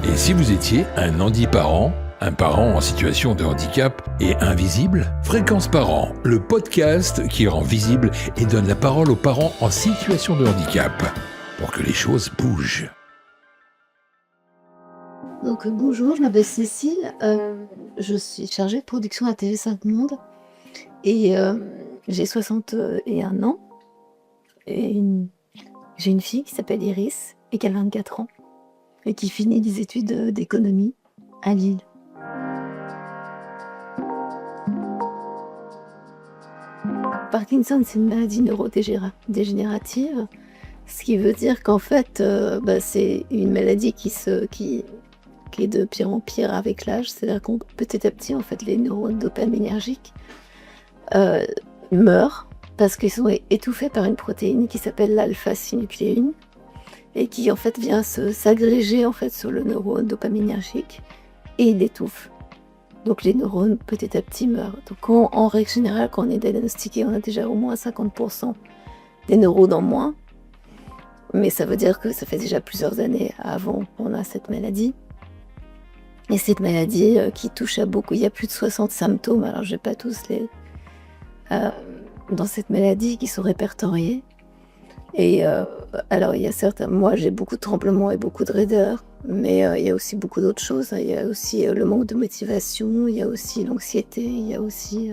Et si vous étiez un handiparent, un parent en situation de handicap et invisible? Fréquence Parents, le podcast qui rend visible et donne la parole aux parents en situation de handicap pour que les choses bougent. Donc, bonjour, je m'appelle Cécile, je suis chargée de production à TV5 Monde et j'ai 61 ans et j'ai une fille qui s'appelle Iris et qui a 24 ans et qui finit des études d'économie à Lille. Parkinson, c'est une maladie neurodégénérative, ce qui veut dire qu'en fait, c'est une maladie qui est de pire en pire avec l'âge. C'est-à-dire qu'on petit à petit, en fait, les neurones dopaminergiques meurent parce qu'ils sont étouffés par une protéine qui s'appelle l'alpha-synucléine et qui en fait vient s'agréger en fait sur le neurone dopaminergique et il l'étouffe. Donc les neurones petit à petit meurent. Donc en règle générale, quand on est diagnostiqué, on a déjà au moins 50% des neurones en moins. Mais ça veut dire que ça fait déjà plusieurs années avant qu'on a cette maladie. Et cette maladie qui touche à beaucoup, il y a plus de 60 symptômes, alors je n'ai pas tous dans cette maladie qui sont répertoriés. Et alors il y a certains, moi j'ai beaucoup de tremblements et beaucoup de raideurs, mais il y a aussi beaucoup d'autres choses. Il y a aussi le manque de motivation, il y a aussi l'anxiété, il y a aussi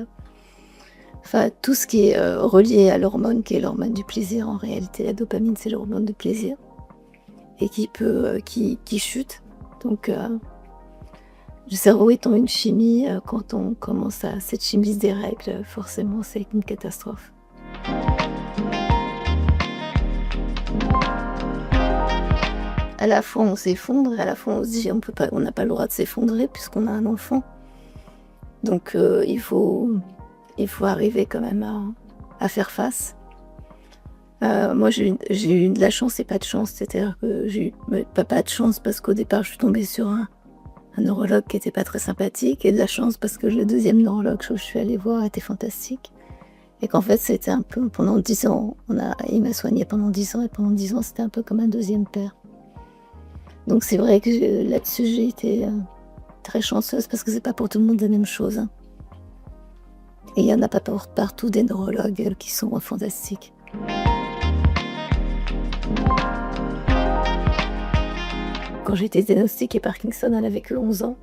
tout ce qui est relié à l'hormone qui est l'hormone du plaisir. En réalité, la dopamine c'est l'hormone du plaisir et qui chute. Donc le cerveau étant une chimie, quand on commence à cette chimie se dérègle, forcément c'est une catastrophe. À la fois on s'effondre et à la fois on se dit on n'a pas le droit de s'effondrer puisqu'on a un enfant. Donc il faut arriver quand même à faire face. Moi j'ai eu de la chance et pas de chance, c'est-à-dire que j'ai eu pas de chance parce qu'au départ je suis tombée sur un neurologue qui était pas très sympathique, et de la chance parce que le deuxième neurologue que je suis allée voir était fantastique. Et qu'en fait, c'était un peu, pendant 10 ans, il m'a soignée pendant 10 ans, et pendant 10 ans, c'était un peu comme un deuxième père. Donc c'est vrai que là-dessus, j'ai été très chanceuse, parce que c'est pas pour tout le monde la même chose. Hein. Et il y en a pas partout des neurologues qui sont fantastiques. Quand j'ai été diagnostiquée Parkinson, elle avait que 11 ans.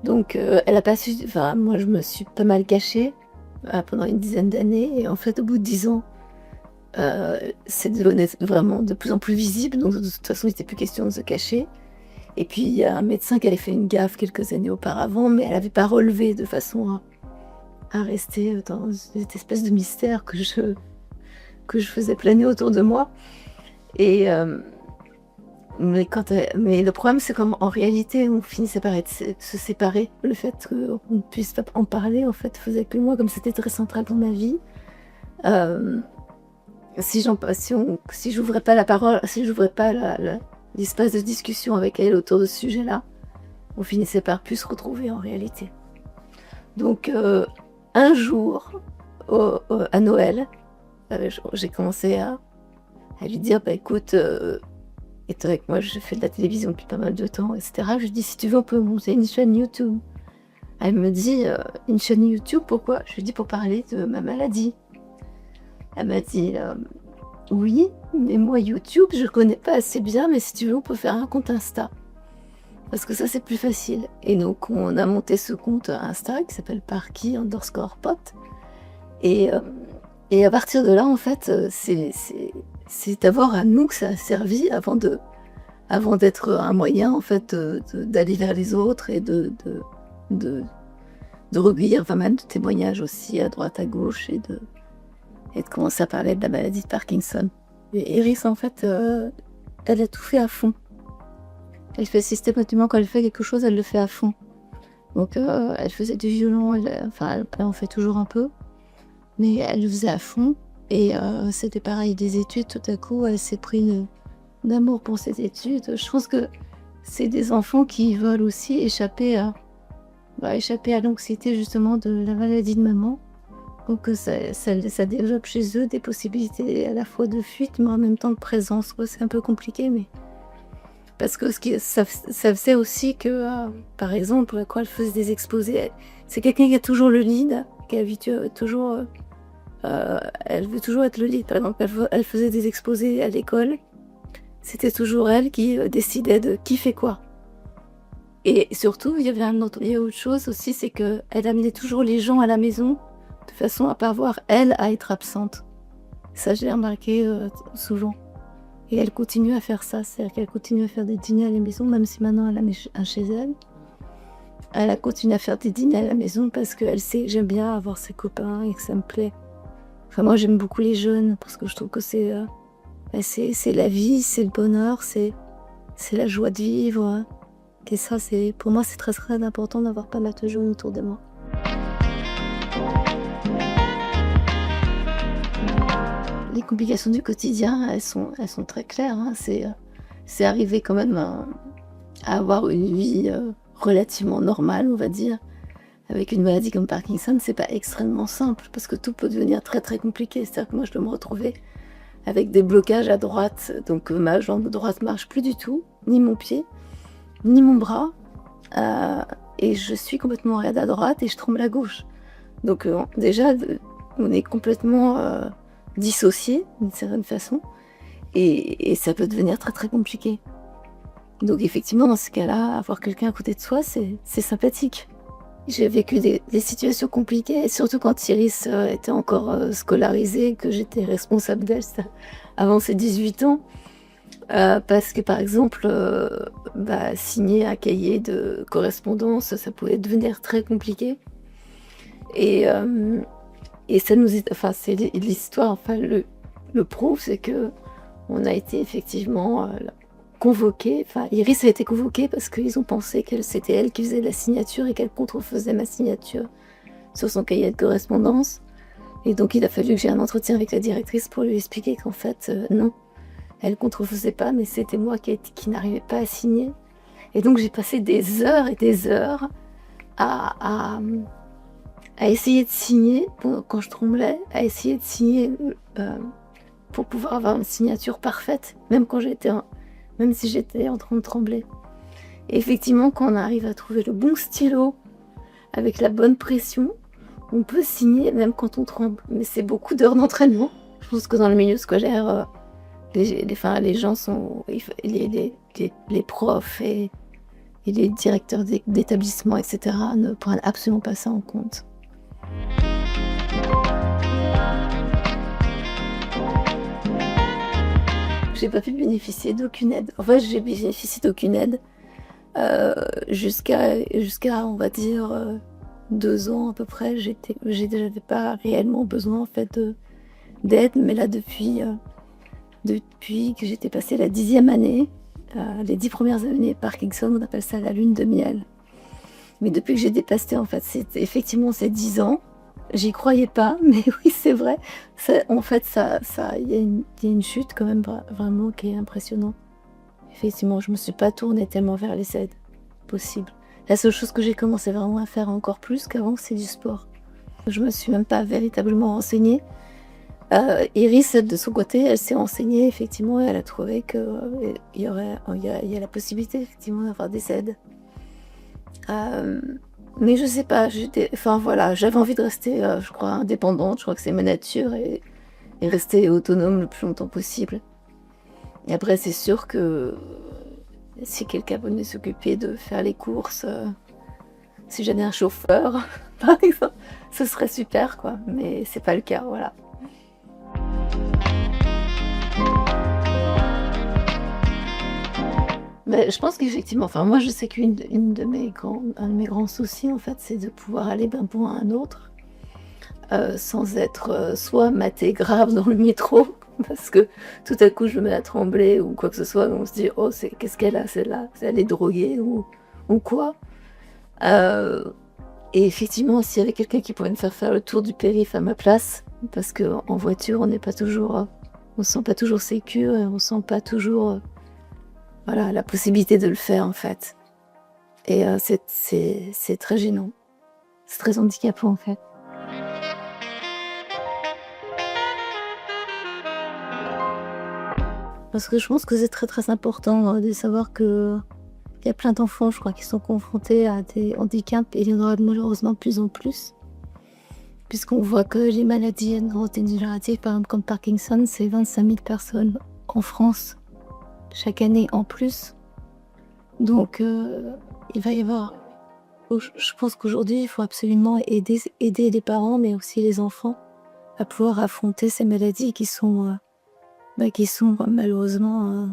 Donc elle a pas su... Enfin, moi, je me suis pas mal cachée pendant une dizaine d'années. Et en fait, au bout de 10 ans, c'est devenu vraiment de plus en plus visible. Donc de toute façon, il n'était plus question de se cacher. Et puis, il y a un médecin qui avait fait une gaffe quelques années auparavant, mais elle n'avait pas relevé de façon à rester dans cette espèce de mystère que je faisais planer autour de moi. Et... Mais le problème, c'est qu'en réalité, on finissait par se séparer. Le fait qu'on ne puisse pas en parler, en fait, faisait que moi, comme c'était très central dans ma vie, si j'ouvrais pas la parole, si j'ouvrais pas l'espace de discussion avec elle autour de ce sujet-là, on finissait par plus se retrouver en réalité. Donc, un jour, à Noël, j'ai commencé à lui dire, écoute... étant donné que moi je fais de la télévision depuis pas mal de temps, etc. Je lui dis, si tu veux, on peut monter une chaîne YouTube. Elle me dit, une chaîne YouTube, pourquoi? Je lui dis, pour parler de ma maladie. Elle m'a dit, oui, mais moi YouTube, je connais pas assez bien, mais si tu veux, on peut faire un compte Insta. Parce que ça, c'est plus facile. Et donc, on a monté ce compte Insta qui s'appelle Parky_pot. Et à partir de là, en fait, c'est d'abord à nous que ça a servi avant d'être un moyen en fait d'aller vers les autres et de recueillir pas mal de témoignages aussi à droite à gauche et de commencer à parler de la maladie de Parkinson. Et Iris en fait elle a tout fait à fond. Elle fait systématiquement, quand elle fait quelque chose, elle le fait à fond. Donc elle faisait du violon, elle en fait toujours un peu, mais elle le faisait à fond. Et c'était pareil, des études, tout à coup, elle s'est pris d'amour pour ses études. Je pense que c'est des enfants qui veulent aussi échapper à l'anxiété justement de la maladie de maman. Donc ça développe chez eux des possibilités à la fois de fuite, mais en même temps de présence. C'est un peu compliqué, mais Parce que ça faisait aussi que, par exemple, quand elle faisait des exposés, c'est quelqu'un qui a toujours le lead, qui a toujours, elle veut toujours être le lead. Par exemple, elle faisait des exposés à l'école, c'était toujours elle qui décidait de qui fait quoi. Et surtout, il y a autre chose aussi, c'est qu'elle amenait toujours les gens à la maison de façon à pas avoir elle à être absente. Ça, je l'ai remarqué souvent. Et elle continue à faire ça, c'est-à-dire qu'elle continue à faire des dîners à la maison, même si maintenant elle a un chez elle. Elle a continué à faire des dîners à la maison parce qu'elle sait que j'aime bien avoir ses copains et que ça me plaît. Enfin, moi, j'aime beaucoup les jeunes parce que je trouve que c'est la vie, c'est le bonheur, c'est la joie de vivre. Hein. Et ça, pour moi, c'est très très important d'avoir pas mal de jeunes autour de moi. Les complications du quotidien, elles sont très claires. Hein. C'est arrivé quand même à avoir une vie relativement normale, on va dire. Avec une maladie comme Parkinson, c'est pas extrêmement simple parce que tout peut devenir très très compliqué. C'est-à-dire que moi, je dois me retrouver avec des blocages à droite. Donc ma jambe droite marche plus du tout, ni mon pied, ni mon bras. Et je suis complètement raide à droite et je tremble à gauche. Donc déjà, on est complètement dissociés d'une certaine façon. Et ça peut devenir très très compliqué. Donc effectivement, dans ce cas-là, avoir quelqu'un à côté de soi, c'est sympathique. J'ai vécu des situations compliquées, surtout quand Iris était encore scolarisée, que j'étais responsable d'elle avant ses 18 ans. Parce que par exemple, signer un cahier de correspondance, ça pouvait devenir très compliqué. Et ça c'est l'histoire, le prouve, c'est que on a été effectivement convoquée. Enfin, Iris a été convoquée parce qu'ils ont pensé que c'était elle qui faisait la signature et qu'elle contrefaisait ma signature sur son cahier de correspondance. Et donc il a fallu que j'ai un entretien avec la directrice pour lui expliquer qu'en fait, non, elle contrefaisait pas, mais c'était moi qui n'arrivais pas à signer. Et donc j'ai passé des heures et des heures à essayer de signer quand je tremblais, à essayer de signer pour pouvoir avoir une signature parfaite, même si j'étais en train de trembler. Et effectivement, quand on arrive à trouver le bon stylo, avec la bonne pression, on peut signer même quand on tremble. Mais c'est beaucoup d'heures d'entraînement. Je pense que dans le milieu scolaire, les gens sont... Les profs et les directeurs d'établissement, etc., ne prennent absolument pas ça en compte. J'ai pas pu bénéficier d'aucune aide. En fait, j'ai bénéficié d'aucune aide jusqu'à on va dire 2 ans à peu près. J'avais pas réellement besoin en fait d'aide, mais là depuis que j'étais passée la 10e année, les 10 premières années Parkinson, on appelle ça la lune de miel. Mais depuis que j'ai dépassé en fait, effectivement ces 10 ans. J'y croyais pas, mais oui, c'est vrai. En fait, il y a une chute quand même vraiment qui est impressionnante. Effectivement, je me suis pas tournée tellement vers les aides possibles. La seule chose que j'ai commencé vraiment à faire encore plus qu'avant, c'est du sport. Je me suis même pas véritablement renseignée. Iris, de son côté, elle s'est renseignée effectivement et elle a trouvé que il y a la possibilité effectivement d'avoir des aides. Mais je sais pas, j'avais envie de rester, je crois, indépendante, je crois que c'est ma nature, et rester autonome le plus longtemps possible. Et après, c'est sûr que si quelqu'un venait s'occuper de faire les courses, si j'avais un chauffeur, par exemple, ce serait super, quoi. Mais c'est pas le cas, voilà. Ben, je pense qu'effectivement, moi je sais un de mes grands soucis en fait, c'est de pouvoir aller d'un point à un autre sans être soit maté grave dans le métro, parce que tout à coup je me mets à trembler ou quoi que ce soit, on se dit oh qu'est-ce qu'elle a celle-là, elle est droguée ou quoi. Et effectivement, s'il y avait quelqu'un qui pouvait me faire le tour du périph' à ma place, parce qu'en voiture on n'est pas toujours, on se sent pas toujours sécure et on sent pas toujours la possibilité de le faire en fait. Et c'est très gênant. C'est très handicapant en fait. Parce que je pense que c'est très très important de savoir que il y a plein d'enfants, je crois, qui sont confrontés à des handicaps et il y en aura malheureusement de plus en plus. Puisqu'on voit que les maladies neurodégénératives, par exemple comme Parkinson, c'est 25 000 personnes en France chaque année en plus. Donc il va y avoir... Je pense qu'aujourd'hui, il faut absolument aider les parents, mais aussi les enfants à pouvoir affronter ces maladies qui sont malheureusement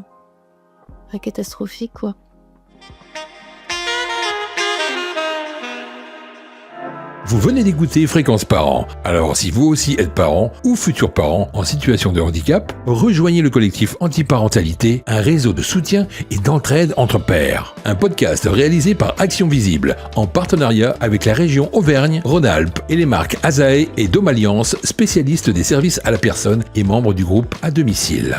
catastrophiques, quoi. Vous venez d'écouter Fréquence Parents. Alors si vous aussi êtes parent ou futur parent en situation de handicap, rejoignez le collectif Antiparentalité, un réseau de soutien et d'entraide entre pairs. Un podcast réalisé par Action Visible en partenariat avec la région Auvergne-Rhône-Alpes et les marques Azae et Dom Alliance, spécialistes des services à la personne et membres du groupe à domicile.